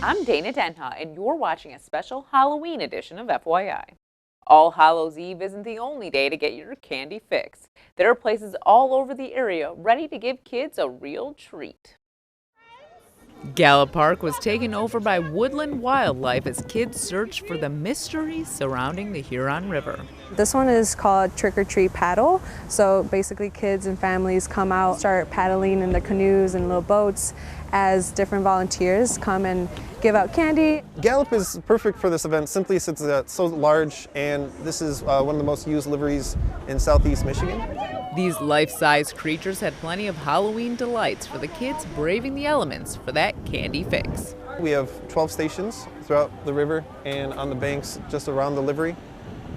I'm Dana Denha, and you're watching a special Halloween edition of FYI. All Hallows Eve isn't the only day to get your candy fix. There are places all over the area ready to give kids a real treat. Gallup Park was taken over by woodland wildlife as kids search for the mysteries surrounding the Huron River. This one is called Trick or Treat Paddle. So basically kids and families come out, start paddling in their canoes and little boats as different volunteers come and give out candy. Gallup is perfect for this event simply since it's so large, and this is one of the most used liveries in southeast Michigan. These life-size creatures had plenty of Halloween delights for the kids braving the elements for that candy fix. We have 12 stations throughout the river and on the banks just around the livery.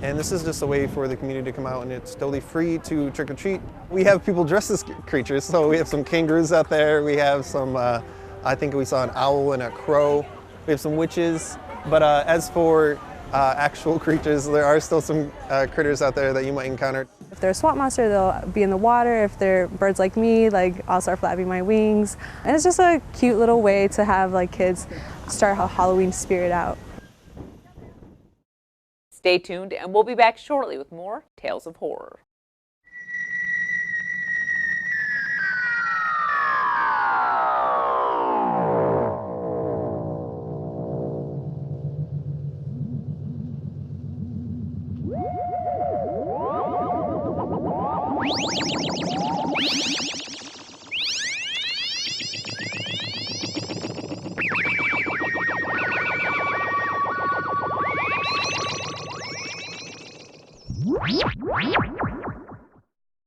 And this is just a way for the community to come out, and it's totally free to trick or treat. We have people dressed as creatures, so we have some kangaroos out there. We have some, I think we saw an owl and a crow. We have some witches. But as for actual creatures, there are still some critters out there that you might encounter. If they're a swamp monster, they'll be in the water. If they're birds like me, I'll start flapping my wings. And it's just a cute little way to have kids start a Halloween spirit out. Stay tuned, and we'll be back shortly with more Tales of Horror.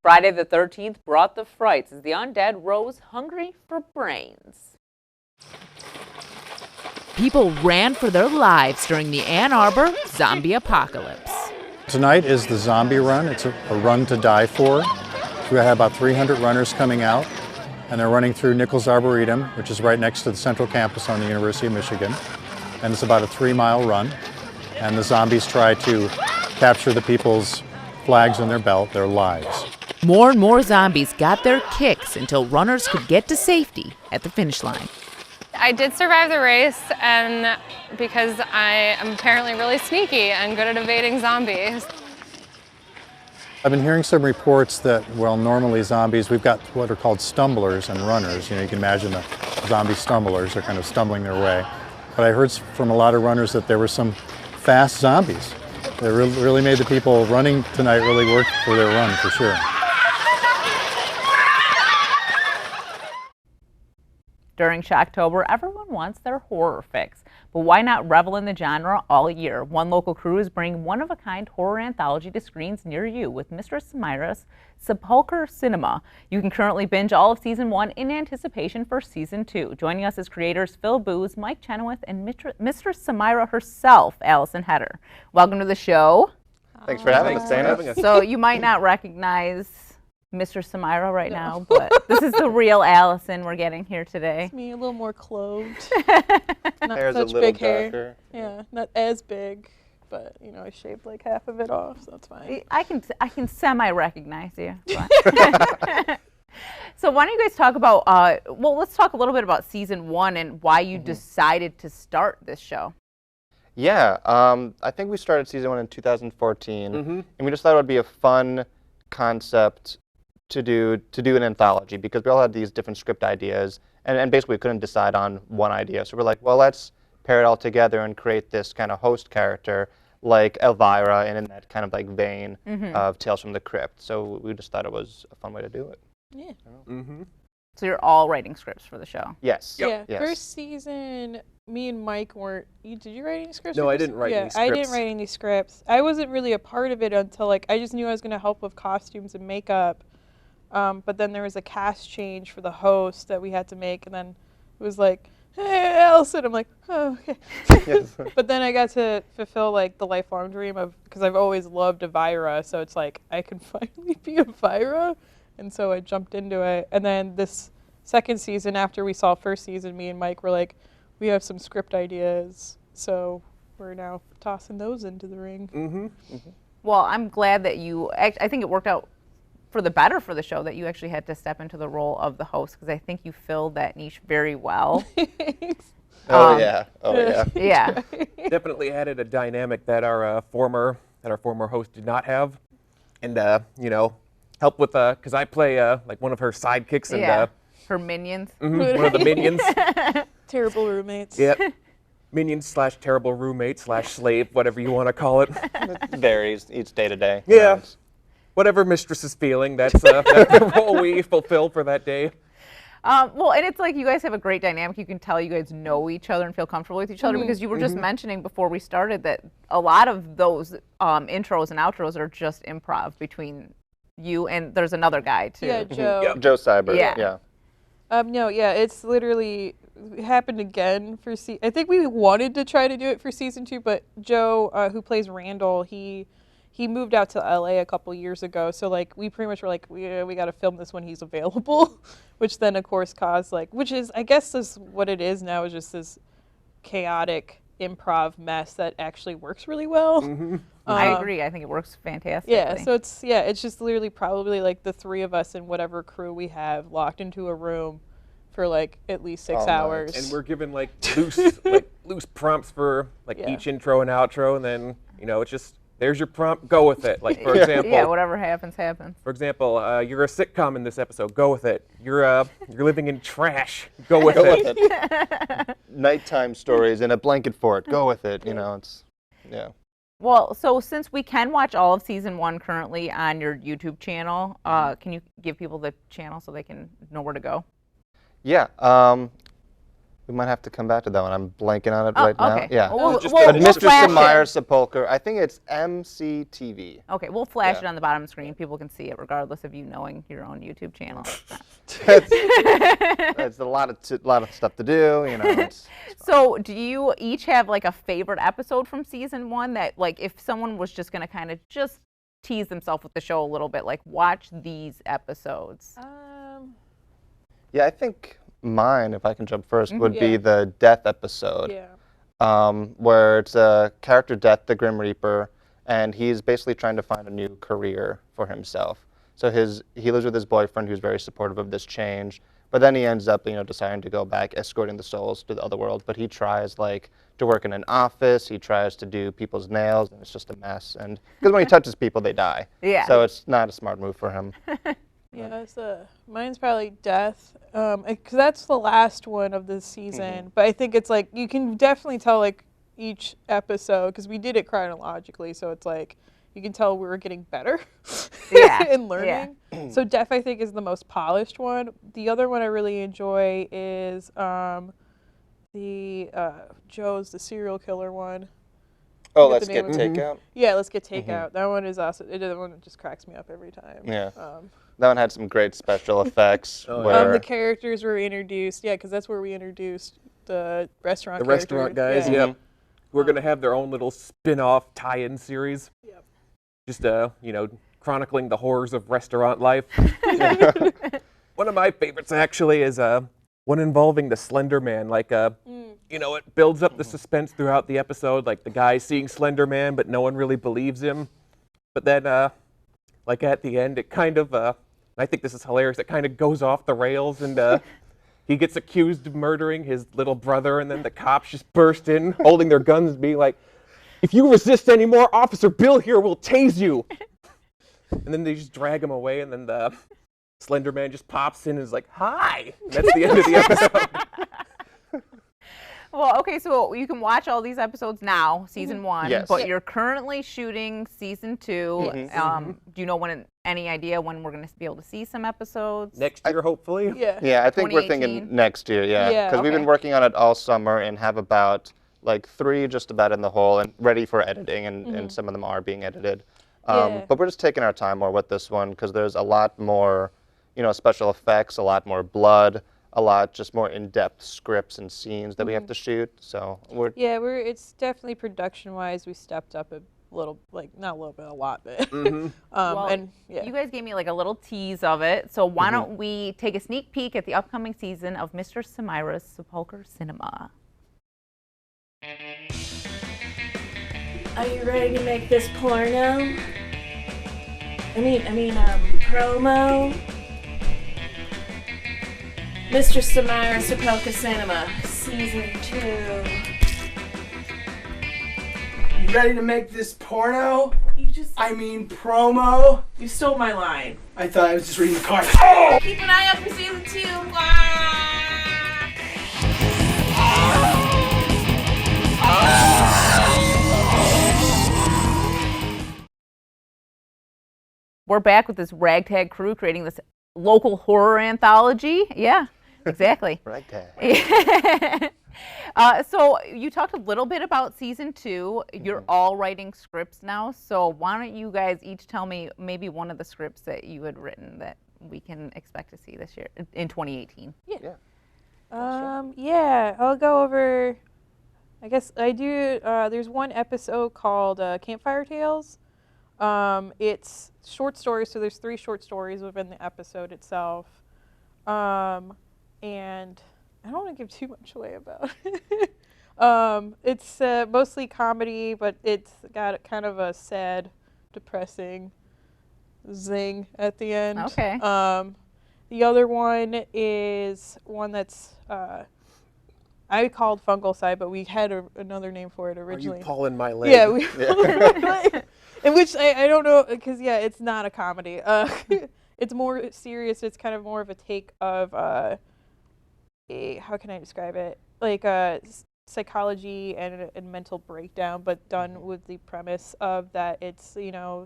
Friday the 13th brought the frights as the undead rose hungry for brains. People ran for their lives during the Ann Arbor zombie apocalypse. Tonight is the zombie run. It's a run to die for. We have about 300 runners coming out, and they're running through Nichols Arboretum, which is right next to the central campus on the University of Michigan. And it's about a 3-mile run. And the zombies try to capture the people's flags on their belt, their lives. More and more zombies got their kicks until runners could get to safety at the finish line. I did survive the race, and because I am apparently really sneaky and good at evading zombies. I've been hearing some reports that, well, normally zombies, we've got what are called stumblers and runners. You can imagine the zombie stumblers are kind of stumbling their way. But I heard from a lot of runners that there were some fast zombies. They really made the people running tonight really work for their run, for sure. During Shocktober, everyone wants their horror fix, but why not revel in the genre all year? One local crew is bringing one-of-a-kind horror anthology to screens near you with Mistress Cemyra's Sepulchre Cinema. You can currently binge all of Season 1 in anticipation for Season 2. Joining us as creators Phil Booz, Mike Chenoweth, and Mistress Cemyra herself, Allison Hetter. Welcome to the show. Thanks for having us, Dana. So you might not recognize Mistress Cemyra right now, but this is the real Allison we're getting here today. It's me, a little more clothed. Not Hair's such a little big darker. hair. Yeah, not as big, but I shaved half of it off, so that's fine. I can semi-recognize you. So why don't you guys talk about, let's talk a little bit about Season 1 and why you decided to start this show. Yeah, I think we started Season 1 in 2014, and we just thought it would be a fun concept to do an anthology, because we all had these different script ideas, and basically we couldn't decide on one idea. So we're like, well, let's pair it all together and create this kind of host character like Elvira, and in that kind of vein of Tales from the Crypt. So we just thought it was a fun way to do it. Yeah. So you're all writing scripts for the show? Yes. Yeah. Yes. First season, me and Mike weren't. Did you write any scripts? No, I didn't write any scripts. I didn't write any scripts. I wasn't really a part of it until I just knew I was going to help with costumes and makeup. But then there was a cast change for the host that we had to make, and then it was like, hey, Allison. I'm like, oh, okay. Yes. But then I got to fulfill the lifelong dream of, because I've always loved Elvira, so it's like I can finally be Elvira. And so I jumped into it. And then this second season, after we saw first season, me and Mike were like, we have some script ideas. So we're now tossing those into the ring. Well, I'm glad that I think it worked out for the better for the show that you actually had to step into the role of the host, because I think you filled that niche very well. Oh yeah. Yeah. Definitely added a dynamic that our former host did not have, and help with because I play like one of her sidekicks and Yeah. Her minions. one of the minions. Terrible roommates. Yep. Minions / terrible roommate / slave, whatever you want to call it. It varies each day to day. Yeah. Whatever Mistress is feeling, that's the role we fulfill for that day. Well, and it's like you guys have a great dynamic. You can tell you guys know each other and feel comfortable with each other, because you were just mentioning before we started that a lot of those intros and outros are just improv between you and there's another guy too. Yeah, Joe. Yep. Joe Cyber. Yeah. No, yeah, it's literally happened again for I think we wanted to try to do it for season 2, but Joe, who plays Randall, he moved out to LA a couple years ago, so like we pretty much were like, we got to film this when he's available, which then of course caused which is, I guess, is what it is now, is just this chaotic improv mess that actually works really well. I agree. I think it works fantastically. Yeah, so it's just literally probably like the 3 of us and whatever crew we have locked into a room for like at least 6 hours. And we're given like loose prompts for each intro and outro, and then it's just, there's your prompt, go with it. Like, for example, yeah, whatever happens, happens. For example, you're a sitcom in this episode, go with it. You're living in trash, go with it. Nighttime stories in a blanket fort, go with it. It's Well, so since we can watch all of season 1 currently on your YouTube channel, can you give people the channel so they can know where to go? Yeah. We might have to come back to that one. I'm blanking on it right okay. now. Yeah. Well, But Mistress flash Cemyra it. Sepulchre. I think it's MCTV. Okay, we'll flash it on the bottom screen. People can see it regardless of you knowing your own YouTube channel. It's a lot of stuff to do. It's So do you each have like a favorite episode from season 1 that, like, if someone was just going to kind of just tease themselves with the show a little bit, like, watch these episodes? Yeah, I think mine, if I can jump first, would be the Death episode. Yeah. Where it's a character, Death, the Grim Reaper, and he's basically trying to find a new career for himself. So he lives with his boyfriend, who's very supportive of this change, but then he ends up, deciding to go back, escorting the souls to the other world. But he tries to work in an office. He tries to do people's nails, and it's just a mess. And because when he touches people, they die. Yeah. So it's not a smart move for him. Yeah, mine's probably Death, because that's the last one of the season. But I think it's like, you can definitely tell like each episode, because we did it chronologically, so it's like you can tell we were getting better in learning. Yeah. So Death, I think, is the most polished one. The other one I really enjoy is Joe's the serial killer one. Oh, Let's Get Takeout? Yeah, Let's Get Takeout. That one is awesome. That one just cracks me up every time. Yeah. That one had some great special effects. The characters were introduced. Yeah, because that's where we introduced the restaurant The restaurant guys, yep. We're going to have their own little spin-off tie-in series. Yep. Just, chronicling the horrors of restaurant life. One of my favorites, actually, is one involving the Slender Man. It builds up the suspense throughout the episode, like the guy seeing Slender Man, but no one really believes him. But then, at the end, it kind of, I think this is hilarious, it kind of goes off the rails, and he gets accused of murdering his little brother, and then the cops just burst in, holding their guns, being like, "If you resist anymore, Officer Bill here will tase you." And then they just drag him away, and then the Slender Man just pops in and is like, "Hi!" And that's the end of the episode. Well, okay, so you can watch all these episodes now, season 1, Yes. but you're currently shooting season 2. Do you know any idea when we're going to be able to see some episodes? Next year, hopefully. Yeah. Yeah, I think we're 2018? thinking next year, yeah. Because we've been working on it all summer and have about 3 just about in the hole and ready for editing, and some of them are being edited. But we're just taking our time more with this one because there's a lot more, special effects, a lot more blood, a lot just more in-depth scripts and scenes that we have to shoot. So it's definitely production-wise, we stepped up a little, not a little bit, a lot bit. You guys gave me a little tease of it, so why don't we take a sneak peek at the upcoming season of Mistress Cemyra's Sepulchre Cinema. Are you ready to make this porno? promo. Mistress Cemyra Sepulchre Cinema, Season 2. You ready to make this porno? I mean promo? You stole my line. I thought I was just reading the card. Keep an eye out for Season 2. We're back with this ragtag crew creating this local horror anthology. Yeah, exactly. Ragtag. So you talked a little bit about season 2. You're all writing scripts now. So why don't you guys each tell me maybe one of the scripts that you had written that we can expect to see this year in 2018? Yeah, I'll go over. I guess I do. There's one episode called Campfire Tales. It's short stories, so there's 3 short stories within the episode itself. And I don't want to give too much away about it. It's mostly comedy, but it's got kind of a sad, depressing zing at the end. Okay. The other one is one that's I called Fungicide, but we had another name for it originally. Are you pulling my leg? Yeah, in which I don't know, because it's not a comedy. It's more serious. It's kind of more of a take of how can I describe it? Like psychology and mental breakdown, but done with the premise of that it's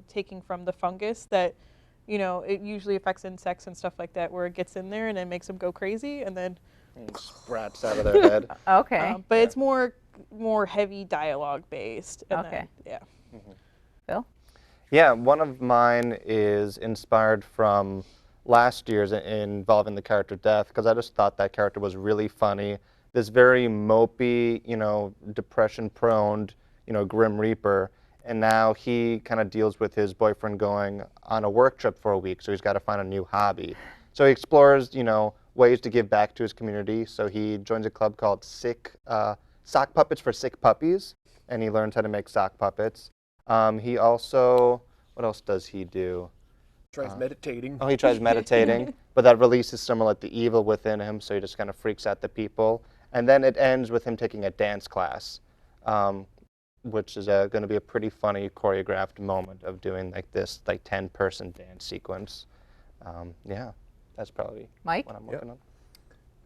taking from the fungus that it usually affects insects and stuff like that, where it gets in there and it makes them go crazy, and then Sprats out of their head. Okay. but it's more heavy dialogue based. Okay. Then, Phil? Yeah, one of mine is inspired from last year's involving the character Death, because I just thought that character was really funny. This very mopey, depression-prone, Grim Reaper, and now he kind of deals with his boyfriend going on a work trip for a week, so he's got to find a new hobby. So he explores, ways to give back to his community. So he joins a club called Sock Puppets for Sick Puppies, and he learns how to make sock puppets. He also, what else does he do? Tries meditating. Oh, he tries meditating, but that releases some of the evil within him, so he just kind of freaks out the people. And then it ends with him taking a dance class, which is going to be a pretty funny choreographed moment of doing this 10-person dance sequence. Yeah, that's probably Mike? what I'm working on.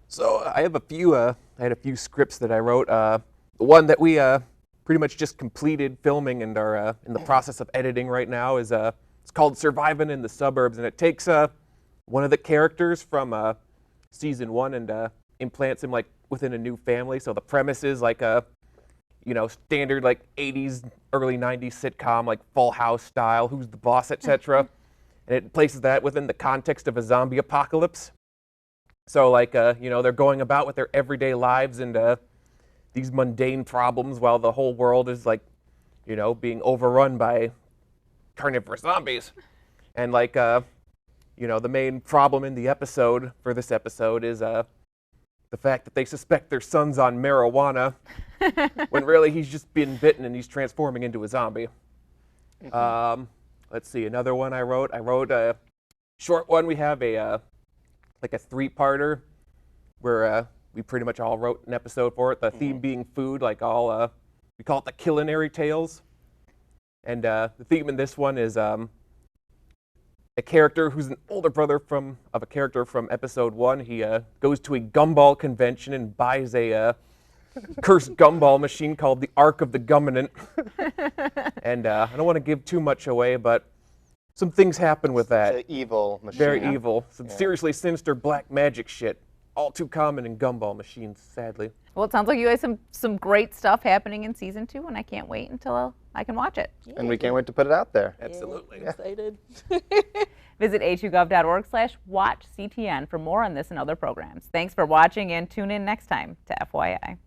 So I have a few. I had a few scripts that I wrote. The one that we pretty much just completed filming and are in the process of editing right now is it's called Surviving in the Suburbs, and it takes one of the characters from season 1 and implants him within a new family. So the premise is standard 80s, early 90s sitcom, Full House style, who's the boss, etc. And it places that within the context of a zombie apocalypse. So they're going about with their everyday lives and these mundane problems while the whole world is being overrun by carnivorous zombies. And the main problem in the episode for this episode is the fact that they suspect their son's on marijuana when really he's just been bitten and he's transforming into a zombie. Let's see, another one I wrote. I wrote a short one. We have a 3-parter where we pretty much all wrote an episode for it. The theme being food, we call it the culinary tales. And the theme in this one is a character who's an older brother of a character from episode 1. He goes to a gumball convention and buys a cursed gumball machine called the Ark of the Gumminant. And I don't want to give too much away, but some things happen with that. It's an evil machine. Very evil. Some seriously sinister black magic shit. All too common in gumball machines, sadly. Well, it sounds like you guys have some great stuff happening in season 2, and I can't wait until I can watch it. And we can't wait to put it out there. Absolutely. Yeah, excited. Visit hu.gov.org/watchctn for more on this and other programs. Thanks for watching, and tune in next time to FYI.